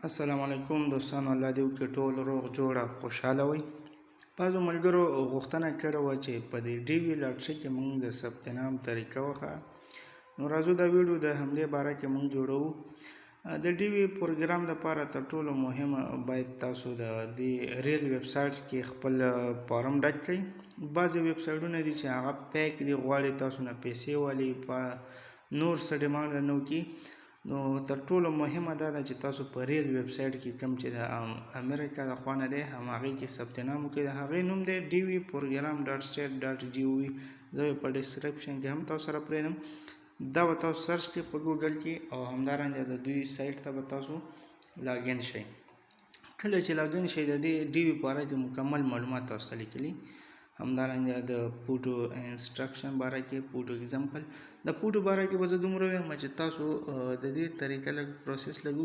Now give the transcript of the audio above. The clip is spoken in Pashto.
السلام علیکم دوستانو، الله دې وکړي ټول روغ جوړ او خوشحاله وئ. بعضو ملګرو غوښتنه کړې وه چې په دې ډي وي لاټرۍ کې موږ د ثبت نام طریقه وښایه. نو راځو دا ویډیو د همدې باره کې موږ جوړوو. د ډي وي پروګرام لپاره تر ټولو مهمه باید تاسو د دې ریل ویب سایټ کې خپل فارم ډک کړئ. بعضې ویب سایټونه دي چې هغه پیک دي، غواړي تاسو نه پیسې والي، په نور څه ډیمانډ نه وکړي. نو تر ټولو مهمه دا ده چې تاسو په ریل ویب سایټ کې کوم چې د امریکا د خوا نه دی هماغې کې ثبت نام وکړئ. د هغې نوم دی dvprogram.state.gov. زه په ډسکرپشن کې هم تاسو سره پرېږدم. دا به تاسو سرچ کړئ په ګوګل کې، او همدارنګه د دوی سایټ ته به تاسو لاګین شئ. کله چې لاګین شئ د دې ډي وي په اړه کې مکمل معلومات تاسو ته لیکلي، همدارنګه د پوټو انسټرکشن باره کې، پوټو اگزامپل. د پوټو باره کې به زه دومره وایم چې تاسو د دې طریقه لږ پروسس لږ